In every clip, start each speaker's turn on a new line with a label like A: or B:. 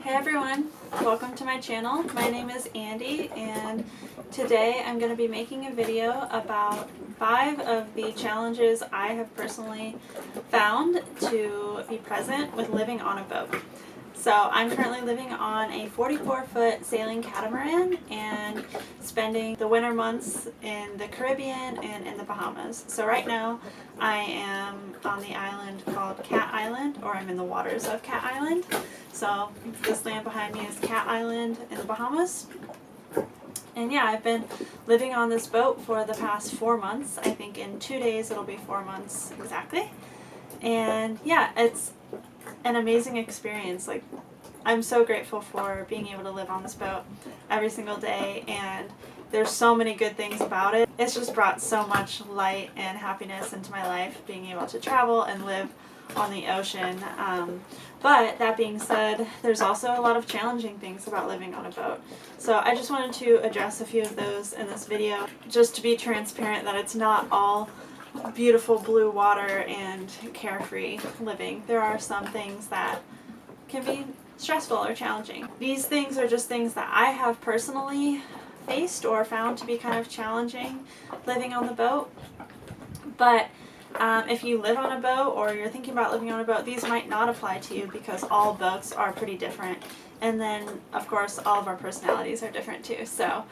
A: Hey everyone, welcome to my channel. My name is Andy and today I'm going to be making a video about 5 of the challenges I have personally found to be present with living on a boat. So I'm currently living on a 44-foot sailing catamaran and spending the winter months in the Caribbean and in the Bahamas. So right now I am on the island called Cat Island, or I'm in the waters of Cat Island. So this land behind me is Cat Island in the Bahamas. And yeah, I've been living on this boat for the past 4 months. I think in 2 days it'll be 4 months exactly. And yeah, it's an amazing experience. Like, I'm so grateful for being able to live on this boat every single day, and there's so many good things about it. It's just brought so much light and happiness into my life, being able to travel and live on the ocean. But that being said, there's also a lot of challenging things about living on a boat. So I just wanted to address a few of those in this video, just to be transparent that it's not all beautiful blue water and carefree living. There are some things that can be stressful or challenging. These things are just things that I have personally faced or found to be kind of challenging living on the boat. But if you live on a boat or you're thinking about living on a boat, these might not apply to you because all boats are pretty different. And then, of course, all of our personalities are different too. So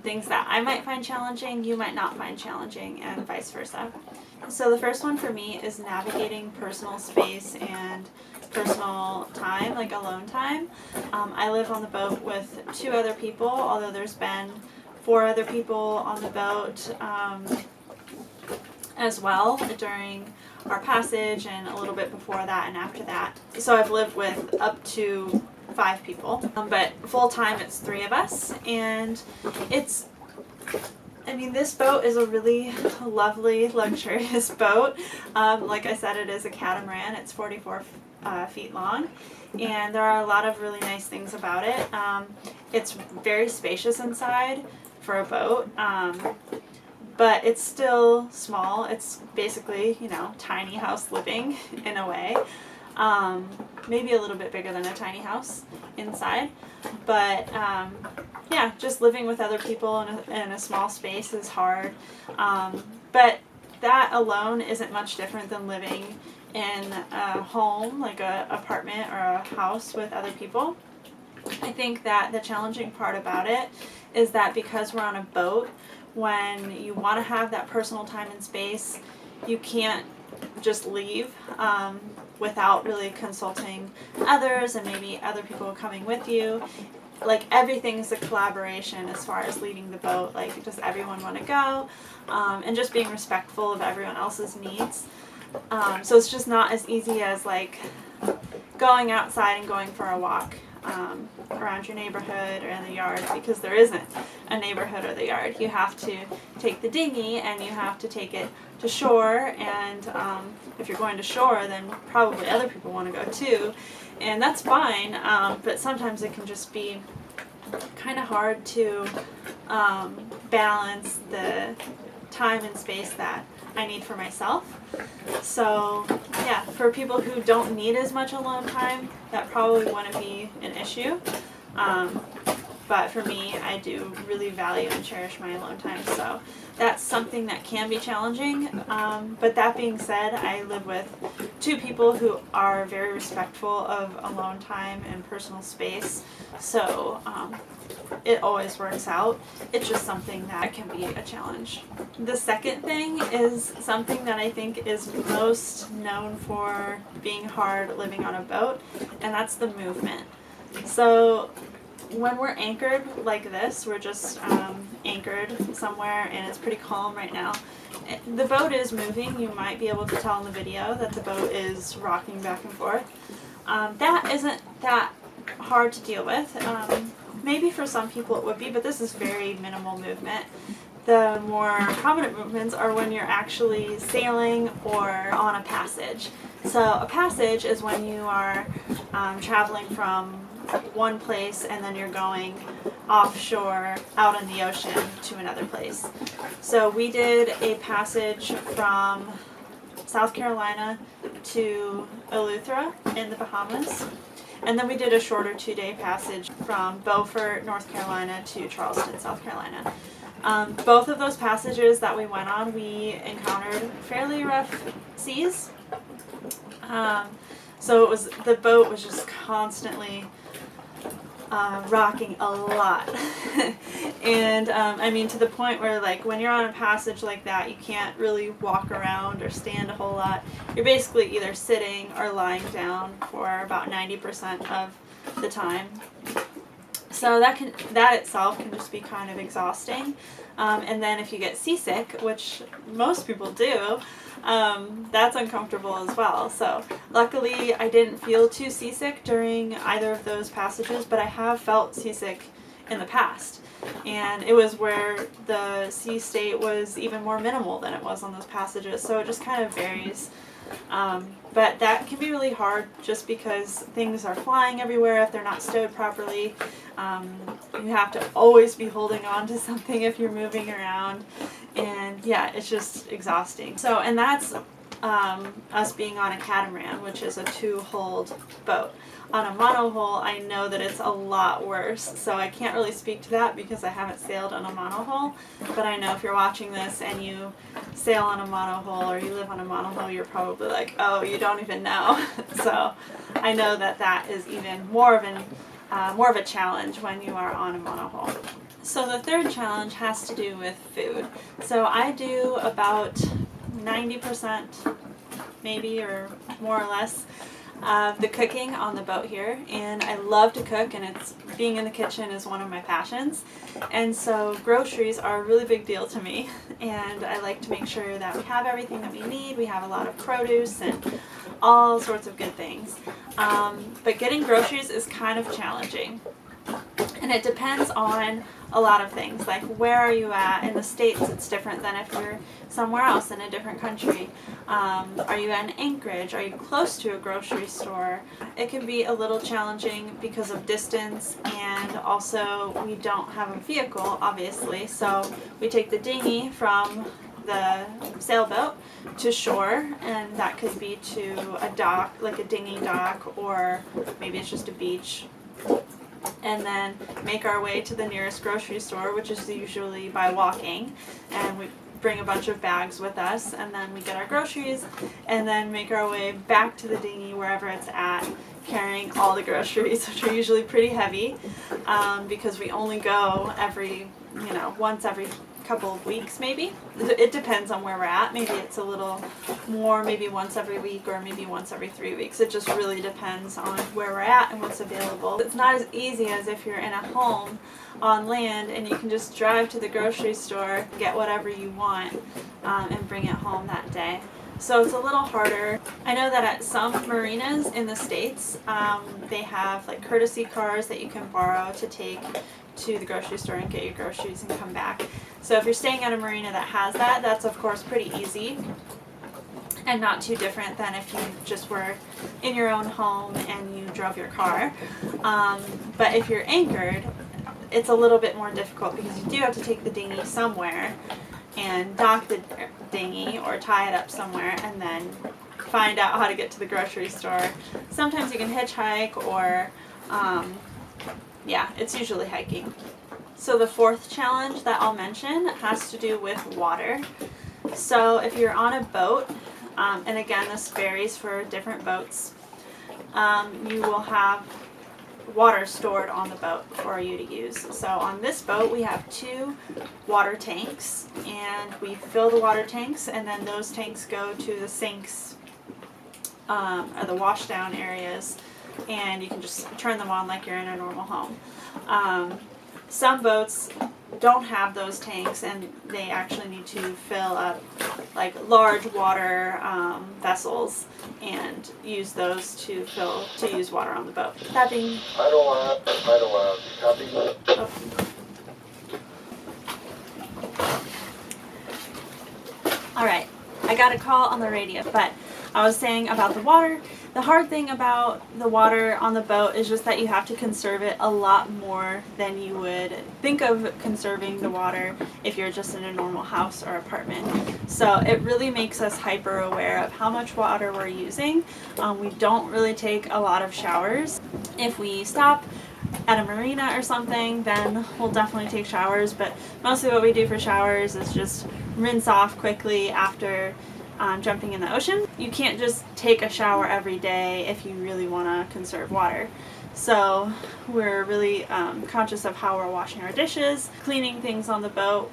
A: things that I might find challenging, you might not find challenging, and vice versa. So the first one for me is navigating personal space and personal time, like alone time. I live on the boat with 2 other people, although there's been 4 other people on the boat as well during our passage and a little bit before that and after that. So I've lived with up to 5 people, but full time it's 3 of us, and this boat is a really lovely, luxurious boat. Like I said, it is a catamaran. It's 44 feet long, and there are a lot of really nice things about it. It's very spacious inside for a boat, but it's still small. It's basically, tiny house living in a way. Maybe a little bit bigger than a tiny house inside, but yeah, just living with other people in a small space is hard, but that alone isn't much different than living in a home, like an apartment or a house with other people. I think that the challenging part about it is that because we're on a boat, when you want to have that personal time and space, you can't just leave without really consulting others and maybe other people coming with you. Like, everything is a collaboration as far as leaving the boat. Like, does everyone want to go? And just being respectful of everyone else's needs. So it's just not as easy as like going outside and going for a walk around your neighborhood or in the yard, because there isn't a neighborhood or the yard. You have to take the dinghy and you have to take it to shore, and if you're going to shore, then probably other people want to go too, and that's fine, but sometimes it can just be kind of hard to balance the time and space that I need for myself. So yeah, for people who don't need as much alone time, that probably wouldn't be an issue. But for me, I do really value and cherish my alone time, so that's something that can be challenging. But that being said, I live with 2 people who are very respectful of alone time and personal space, so it always works out. It's just something that can be a challenge. The second thing is something that I think is most known for being hard living on a boat, and that's the movement. So when we're anchored like this, we're just anchored somewhere, and it's pretty calm right now. The boat is moving. You might be able to tell in the video that the boat is rocking back and forth. That isn't that hard to deal with. Maybe for some people it would be, but this is very minimal movement. The more prominent movements are when you're actually sailing or on a passage. So a passage is when you are traveling from one place and then you're going offshore out in the ocean to another place. So we did a passage from South Carolina to Eleuthera in the Bahamas, And then we did a shorter 2-day passage from Beaufort, North Carolina to Charleston, South Carolina. Both of those passages that we went on, we encountered fairly rough seas. So the boat was just constantly rocking a lot. And I mean, to the point where, like, when you're on a passage like that, you can't really walk around or stand a whole lot. You're basically either sitting or lying down for about 90% of the time. So that itself can just be kind of exhausting. And then if you get seasick, which most people do, that's uncomfortable as well. So luckily I didn't feel too seasick during either of those passages, but I have felt seasick in the past. And it was where the sea state was even more minimal than it was on those passages, so it just kind of varies. But that can be really hard just because things are flying everywhere if they're not stowed properly. You have to always be holding on to something if you're moving around. And yeah, it's just exhausting. So, and that's us being on a catamaran, which is a 2-hold boat. On a monohull, I know that it's a lot worse, so I can't really speak to that because I haven't sailed on a monohull, but I know if you're watching this and you sail on a monohull or you live on a monohull, you're probably like, oh, you don't even know. So I know that that is even more of a challenge when you are on a monohull. So the third challenge has to do with food. So I do about 90% maybe, or more or less, of the cooking on the boat here, and I love to cook, and being in the kitchen is one of my passions, and so groceries are a really big deal to me, and I like to make sure that we have everything that we need. We have a lot of produce and all sorts of good things, but getting groceries is kind of challenging. And it depends on a lot of things, like where are you at. In the States it's different than if you're somewhere else in a different country. Are you in Anchorage? Are you close to a grocery store? It can be a little challenging because of distance, and also we don't have a vehicle, obviously, so we take the dinghy from the sailboat to shore, and that could be to a dock, like a dinghy dock, or maybe it's just a beach, and then make our way to the nearest grocery store, which is usually by walking, and we bring a bunch of bags with us, and then we get our groceries, and then make our way back to the dinghy wherever it's at, carrying all the groceries, which are usually pretty heavy, because we only go once every couple of weeks maybe. It depends on where we're at. Maybe it's a little more, maybe once every week, or maybe once every 3 weeks. It just really depends on where we're at and what's available. It's not as easy as if you're in a home on land and you can just drive to the grocery store, get whatever you want, and bring it home that day. So it's a little harder. I know that at some marinas in the States, they have like courtesy cars that you can borrow to take to the grocery store and get your groceries and come back. So if you're staying at a marina that has that, that's of course pretty easy and not too different than if you just were in your own home and you drove your car. But if you're anchored, it's a little bit more difficult because you do have to take the dinghy somewhere and dock the dinghy or tie it up somewhere and then find out how to get to the grocery store. Sometimes you can hitchhike, or yeah, it's usually hiking. So the fourth challenge that I'll mention has to do with water. So if you're on a boat, and again this varies for different boats, you will have water stored on the boat for you to use. So on this boat we have 2 water tanks, and we fill the water tanks, and then those tanks go to the sinks, or the washdown areas, and you can just turn them on like you're in a normal home. Some boats don't have those tanks, and they actually need to fill up like large water vessels and use those to use water on the boat. That being Alright, I got a call on the radio, but I was saying about the water The hard thing about the water on the boat is just that you have to conserve it a lot more than you would think of conserving the water if you're just in a normal house or apartment. So it really makes us hyper aware of how much water we're using. We don't really take a lot of showers. If we stop at a marina or something, then we'll definitely take showers, but mostly what we do for showers is just rinse off quickly after jumping in the ocean. You can't just take a shower every day if you really want to conserve water. So we're really conscious of how we're washing our dishes, cleaning things on the boat,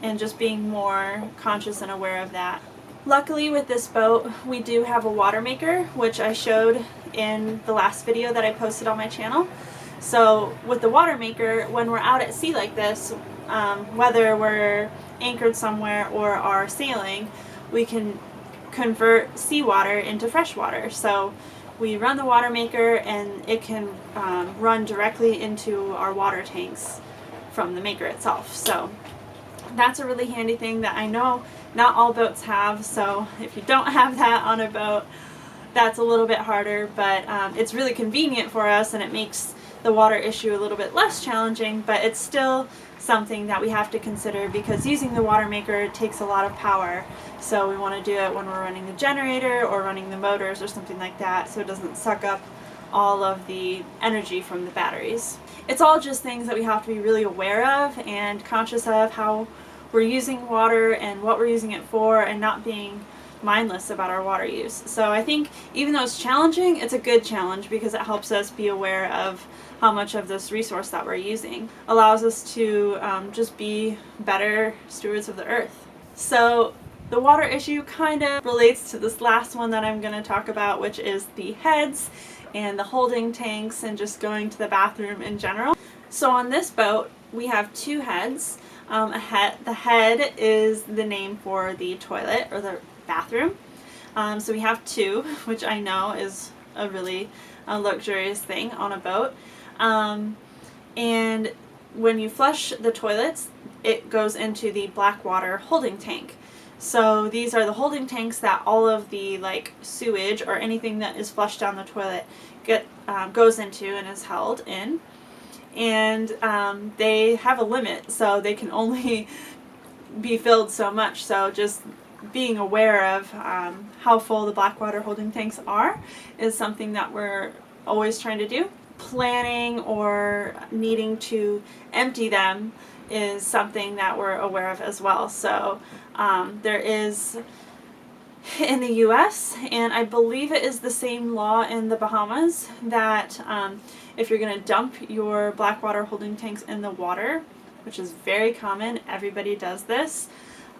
A: and just being more conscious and aware of that. Luckily with this boat, we do have a water maker, which I showed in the last video that I posted on my channel. So with the water maker, when we're out at sea like this, whether we're anchored somewhere or are sailing, we can convert seawater into fresh water. So we run the water maker and it can run directly into our water tanks from the maker itself. So that's a really handy thing that I know not all boats have, so if you don't have that on a boat, that's a little bit harder, but it's really convenient for us and it makes the water issue a little bit less challenging, but it's still something that we have to consider because using the water maker takes a lot of power. So we want to do it when we're running the generator or running the motors or something like that, so it doesn't suck up all of the energy from the batteries. It's all just things that we have to be really aware of and conscious of how we're using water and what we're using it for, and not being mindless about our water use. So I think even though it's challenging, it's a good challenge because it helps us be aware of how much of this resource that we're using. Allows us to just be better stewards of the earth. So the water issue kind of relates to this last one that I'm going to talk about, which is the heads and the holding tanks and just going to the bathroom in general. So on this boat, we have two heads. The head is the name for the toilet or the bathroom. So we have two, which I know is a really luxurious thing on a boat. And when you flush the toilets, it goes into the black water holding tank. So these are the holding tanks that all of the sewage or anything that is flushed down the toilet goes into and is held in. And they have a limit, so they can only be filled so much. So just being aware of how full the black water holding tanks are is something that we're always trying to do. Planning or needing to empty them is something that we're aware of as well. So there is in the US, and I believe it is the same law in the Bahamas, that if you're going to dump your black water holding tanks in the water, which is very common, everybody does this,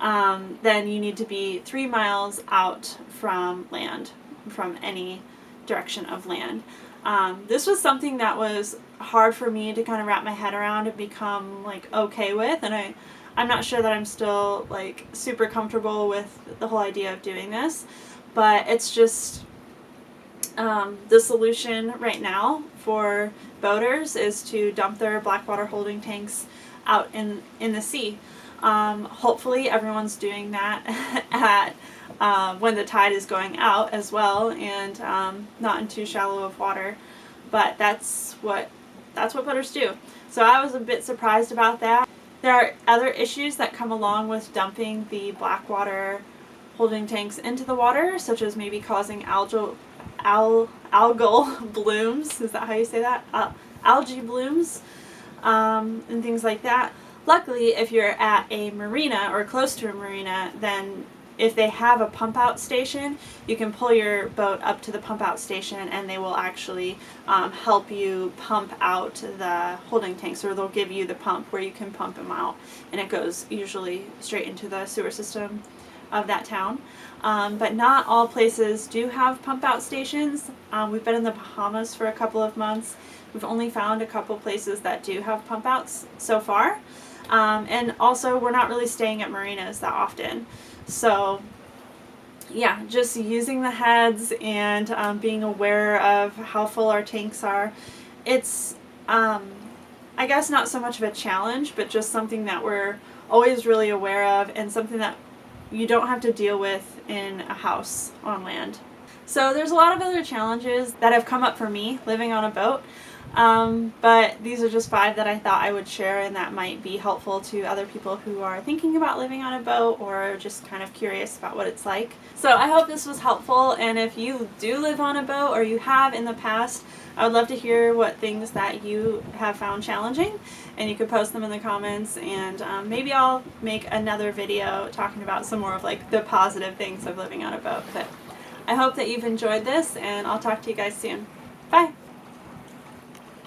A: then you need to be 3 miles out from land, from any direction of land. This was something that was hard for me to kind of wrap my head around and become okay with, and I'm not sure that I'm still super comfortable with the whole idea of doing this, but it's just the solution right now for boaters is to dump their black water holding tanks out in the sea. Hopefully everyone's doing that at when the tide is going out as well, and not in too shallow of water, but that's what boaters do. So I was a bit surprised about that. There are other issues that come along with dumping the black water holding tanks into the water, such as maybe causing algal blooms. Is that how you say that? Algae blooms and things like that. Luckily, if you're at a marina or close to a marina, then if they have a pump out station, you can pull your boat up to the pump out station and they will actually help you pump out the holding tanks, or they'll give you the pump where you can pump them out, and it goes usually straight into the sewer system of that town. But not all places do have pump out stations. We've been in the Bahamas for a couple of months. We've only found a couple places that do have pump outs so far. And also we're not really staying at marinas that often. So yeah, just using the heads and being aware of how full our tanks are. It's I guess not so much of a challenge, but just something that we're always really aware of, and something that you don't have to deal with in a house on land. So there's a lot of other challenges that have come up for me living on a boat, but these are just 5 that I thought I would share and that might be helpful to other people who are thinking about living on a boat or just kind of curious about what it's like. So I hope this was helpful, and if you do live on a boat or you have in the past, I would love to hear what things that you have found challenging, and you could post them in the comments, and maybe I'll make another video talking about some more of like the positive things of living on a boat. But I hope that you've enjoyed this, and I'll talk to you guys soon. Bye!